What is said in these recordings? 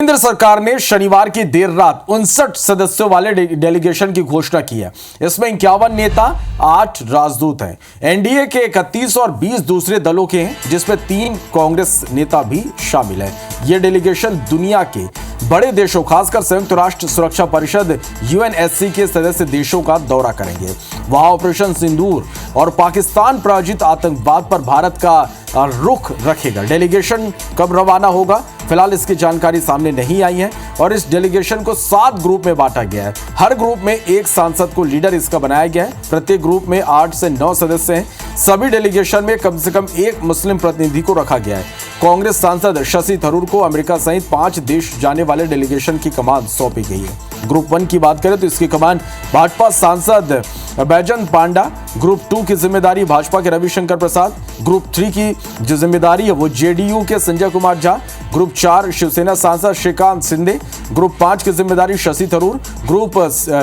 केंद्र सरकार ने शनिवार की देर रात 59 सदस्यों वाले डेलीगेशन की घोषणा की है। इसमें 51 नेता, 8 राजदूत हैं। एनडीए के 31 और 20 दूसरे दलों के हैं, जिसमें 3 कांग्रेस नेता भी शामिल हैं। यह डेलीगेशन दुनिया के बड़े देशों, खासकर संयुक्त राष्ट्र सुरक्षा परिषद यूएनएससी के सदस्य देशों का दौरा करेंगे। वहां ऑपरेशन सिंदूर और पाकिस्तान प्रायोजित आतंकवाद पर भारत का रुख रखेगा। डेलीगेशन कब रवाना होगा, फिलहाल इसकी जानकारी सामने नहीं आई है और इस डेलीगेशन को 7 ग्रुप में बांटा गया है। हर ग्रुप में एक सांसद को लीडर इसका बनाया गया है। प्रत्येक ग्रुप में 8 से 9 सदस्य हैं। सभी डेलीगेशन में कम से कम एक मुस्लिम प्रतिनिधि को रखा गया है। कांग्रेस सांसद शशि थरूर को अमेरिका सहित 5 देश जाने वाले डेलीगेशन की कमान सौंपी गई है। ग्रुप 1 की बात करें तो इसकी कमान भाजपा सांसद बैजंत पांडा, ग्रुप 2 की जिम्मेदारी भाजपा के रविशंकर प्रसाद, ग्रुप 3 की जो जिम्मेदारी है वो जेडीयू के संजय कुमार झा, ग्रुप 4 शिवसेना सांसद श्रीकांत शिंदे, ग्रुप 5 की जिम्मेदारी शशि थरूर, ग्रुप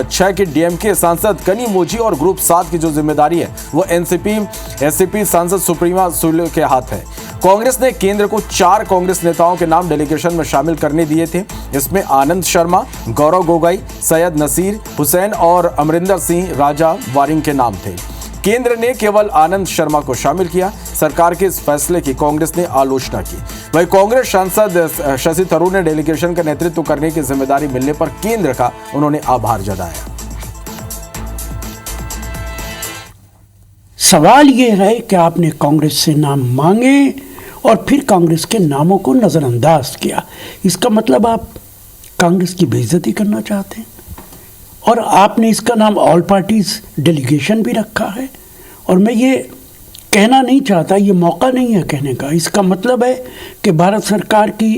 6 के डीएमके सांसद कनी मोजी और ग्रुप 7 की जो जिम्मेदारी है वो एनसीपी सांसद सुप्रीमा सुले के हाथ है। कांग्रेस ने केंद्र को 4 कांग्रेस नेताओं के नाम डेलीगेशन में शामिल करने दिए थे। इसमें आनंद शर्मा, गौरव गोगोई, सैयद नसीर हुसैन और अमरिंदर सिंह राजा वारिंग के नाम थे। केंद्र ने केवल आनंद शर्मा को शामिल किया। सरकार के इस फैसले की कांग्रेस ने आलोचना की। वहीं कांग्रेस सांसद शशि थरूर ने डेलीगेशन का नेतृत्व करने की जिम्मेदारी मिलने पर केंद्र का उन्होंने आभार जताया। सवाल यह है कि आपने कांग्रेस से नाम मांगे और फिर कांग्रेस के नामों को नज़रअंदाज किया। इसका मतलब आप कांग्रेस की बेइज्जती करना चाहते हैं और आपने इसका नाम ऑल पार्टीज डेलीगेशन भी रखा है। और मैं ये कहना नहीं चाहता, ये मौका नहीं है कहने का। इसका मतलब है कि भारत सरकार की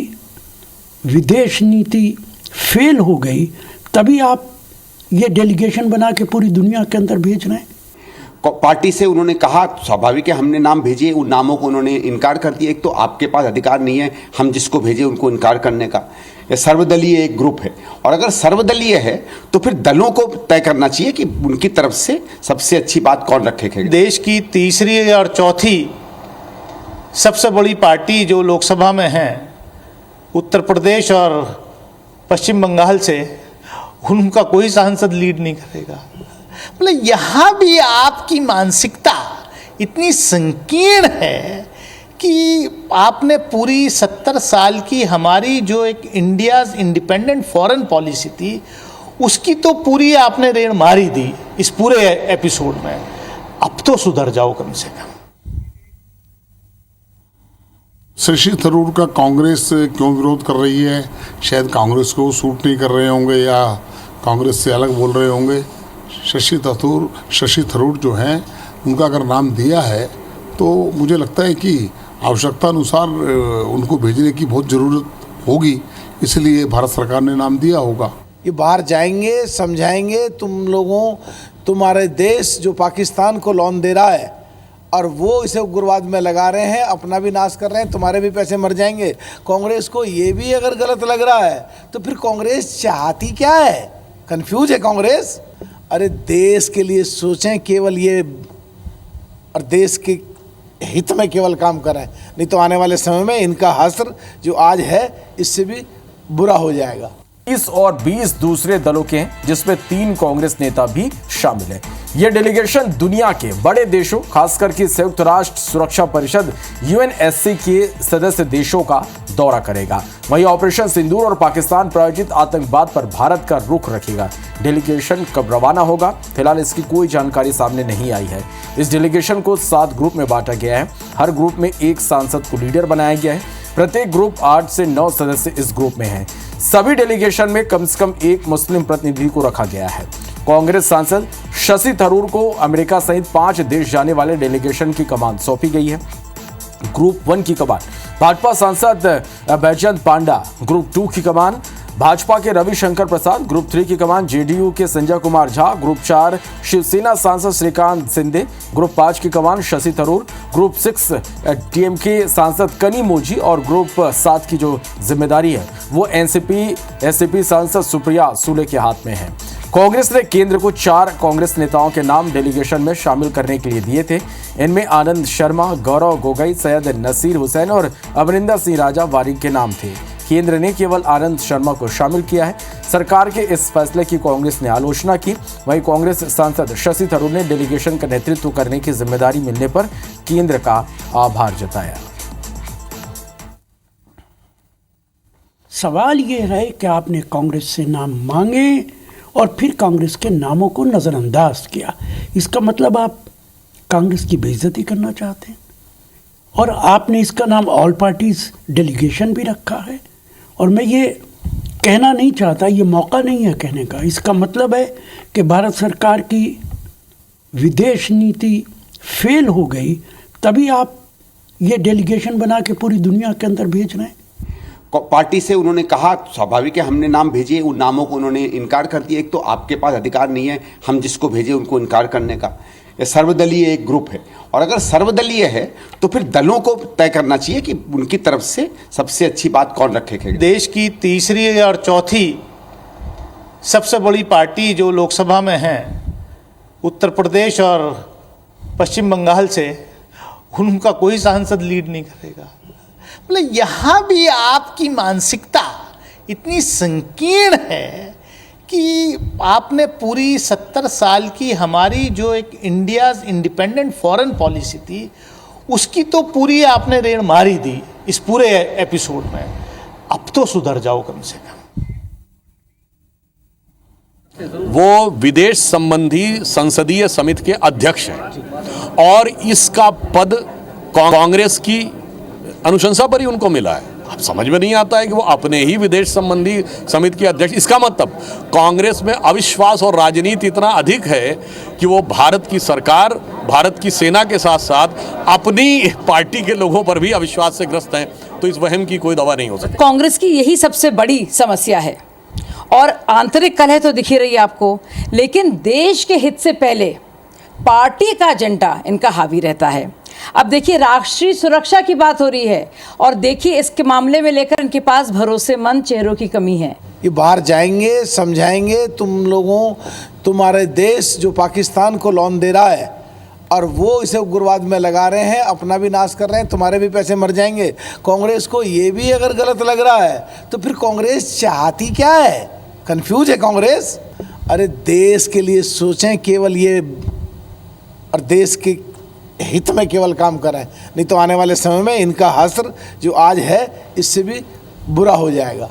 विदेश नीति फेल हो गई, तभी आप ये डेलीगेशन बना के पूरी दुनिया के अंदर भेज रहे हैं। पार्टी से उन्होंने कहा, स्वाभाविक है, हमने नाम भेजे, उन नामों को उन्होंने इनकार कर दिया। एक तो आपके पास अधिकार नहीं है हम जिसको भेजे उनको इनकार करने का। यह सर्वदलीय एक ग्रुप है और अगर सर्वदलीय है तो फिर दलों को तय करना चाहिए कि उनकी तरफ से सबसे अच्छी बात कौन रखेगा। देश की तीसरी और चौथी सबसे बड़ी पार्टी जो लोकसभा में है, उत्तर प्रदेश और पश्चिम बंगाल से, उनका कोई सांसद लीड नहीं करेगा। मतलब यहाँ भी आपकी मानसिकता इतनी संकीर्ण है कि आपने पूरी 70 साल की हमारी जो एक इंडियाज इंडिपेंडेंट फॉरेन पॉलिसी थी उसकी तो पूरी आपने रेड़ मारी दी इस पूरे एपिसोड में। अब तो सुधर जाओ कम से कम। शशि थरूर का कांग्रेस क्यों विरोध कर रही है? शायद कांग्रेस को सूट नहीं कर रहे होंगे या कांग्रेस से अलग बोल रहे होंगे। शशि थरूर जो हैं, उनका अगर नाम दिया है तो मुझे लगता है कि आवश्यकता अनुसार उनको भेजने की बहुत ज़रूरत होगी, इसलिए भारत सरकार ने नाम दिया होगा। ये बाहर जाएंगे, समझाएंगे तुम लोगों, तुम्हारे देश जो पाकिस्तान को लोन दे रहा है और वो इसे उग्रवाद में लगा रहे हैं, अपना भी नाश कर रहे हैं, तुम्हारे भी पैसे मर जाएंगे। कांग्रेस को ये भी अगर गलत लग रहा है तो फिर कांग्रेस चाहती क्या है? कंफ्यूज है कांग्रेस। अरे देश के लिए सोचें केवल ये और देश के हित में केवल काम करें, नहीं तो आने वाले समय में इनका हश्र जो आज है इससे भी बुरा हो जाएगा। 30 और 20 दूसरे दलों के हैं, जिसमें 3 कांग्रेस नेता भी शामिल हैं। यह डेलीगेशन दुनिया के बड़े देशों, खासकर कि संयुक्त राष्ट्र सुरक्षा परिषद यूएनएससी के सदस्य देशों का दौरा करेगा। वहीं ऑपरेशन सिंदूर और पाकिस्तान प्रायोजित आतंकवाद पर भारत का रुख रखेगा। डेलीगेशन कब रवाना होगा, फिलहाल इसकी कोई जानकारी सामने नहीं आई है। इस डेलीगेशन को 7 ग्रुप में बांटा गया है। हर ग्रुप में एक सांसद को लीडर बनाया गया है। प्रत्येक ग्रुप 8 से 9 सदस्य इस ग्रुप में हैं। सभी डेलीगेशन में कम से कम एक मुस्लिम प्रतिनिधि को रखा गया है। कांग्रेस सांसद शशि थरूर को अमेरिका सहित 5 देश जाने वाले डेलीगेशन की कमान सौंपी गई है। ग्रुप 1 की कमान भाजपा सांसद बैजंत पांडा, ग्रुप 2 की कमान भाजपा के रविशंकर प्रसाद, ग्रुप 3 की कमान जेडीयू के संजय कुमार झा, ग्रुप 4 शिवसेना सांसद श्रीकांत शिंदे, ग्रुप 5 की कमान शशि थरूर, ग्रुप 6 डीएमके सांसद कनी मोजी और ग्रुप 7 की जो जिम्मेदारी है वो एनसीपी सांसद सुप्रिया सुले के हाथ में है। कांग्रेस ने केंद्र को 4 कांग्रेस नेताओं के नाम डेलीगेशन में शामिल करने के लिए दिए थे। इनमें आनंद शर्मा, गौरव गोगोई, सैयद नसीर हुसैन और अमरिंदर सिंह राजा वारिंग के नाम थे। केंद्र ने केवल आनंद शर्मा को शामिल किया है। सरकार के इस फैसले की कांग्रेस ने आलोचना की। वहीं कांग्रेस सांसद शशि थरूर ने डेलीगेशन का नेतृत्व करने की जिम्मेदारी मिलने पर केंद्र का आभार जताया। सवाल ये है कि आपने कांग्रेस से नाम मांगे और फिर कांग्रेस के नामों को नज़रअंदाज किया। इसका मतलब आप कांग्रेस की बेइज्जती करना चाहते हैं। और आपने इसका नाम ऑल पार्टीज डेलीगेशन भी रखा है। और मैं ये कहना नहीं चाहता, ये मौका नहीं है कहने का। इसका मतलब है कि भारत सरकार की विदेश नीति फेल हो गई, तभी आप ये डेलीगेशन बना के पूरी दुनिया के अंदर भेज रहे हैं। पार्टी से उन्होंने कहा, स्वाभाविक है, हमने नाम भेजे, उन नामों को उन्होंने इनकार कर दिया। एक तो आपके पास अधिकार नहीं है हम जिसको भेजे उनको इनकार करने का। ये सर्वदलीय एक ग्रुप है, और अगर सर्वदलीय है तो फिर दलों को तय करना चाहिए कि उनकी तरफ से सबसे अच्छी बात कौन रखेगा। देश की तीसरी और चौथी सबसे बड़ी पार्टी जो लोकसभा में है, उत्तर प्रदेश और पश्चिम बंगाल से, उनका कोई सांसद लीड नहीं करेगा। मतलब यहाँ भी आपकी मानसिकता इतनी संकीर्ण है कि आपने पूरी 70 साल की हमारी जो एक इंडियाज़ इंडिपेंडेंट फॉरेन पॉलिसी थी, उसकी तो पूरी आपने रेड़ मारी दी इस पूरे एपिसोड में। अब तो सुधर जाओ कम से कम। वो विदेश संबंधी संसदीय समिति के अध्यक्ष हैं और इसका पद कांग्रेस की अनुशंसा पर ही उनको मिला है। अब समझ में नहीं आता है कि वो अपने ही विदेश संबंधी समिति के अध्यक्ष। इसका मतलब कांग्रेस में अविश्वास और राजनीति इतना अधिक है कि वो भारत की सरकार, भारत की सेना के साथ साथ अपनी पार्टी के लोगों पर भी अविश्वास से ग्रस्त हैं। तो इस वहम की कोई दवा नहीं हो सकती। कांग्रेस की यही सबसे बड़ी समस्या है। और आंतरिक कलह तो दिख ही रही है आपको, लेकिन देश के हित से पहले पार्टी का एजेंडा इनका हावी रहता है। अब देखिए, राष्ट्रीय सुरक्षा की बात हो रही है और देखिए इसके मामले में लेकर इनके पास भरोसेमंद चेहरों की कमी है। ये बाहर जाएंगे, समझाएंगे तुम लोगों, तुम्हारे देश जो पाकिस्तान को लोन दे रहा है और वो इसे उग्रवाद में लगा रहे हैं, अपना भी नाश कर रहे हैं, तुम्हारे भी पैसे मर जाएंगे। कांग्रेस को ये भी अगर गलत लग रहा है तो फिर कांग्रेस चाहती क्या है? कंफ्यूज है कांग्रेस। अरे देश के लिए सोचें केवल ये, और देश के हित में केवल काम करें, नहीं तो आने वाले समय में इनका हश्र जो आज है इससे भी बुरा हो जाएगा।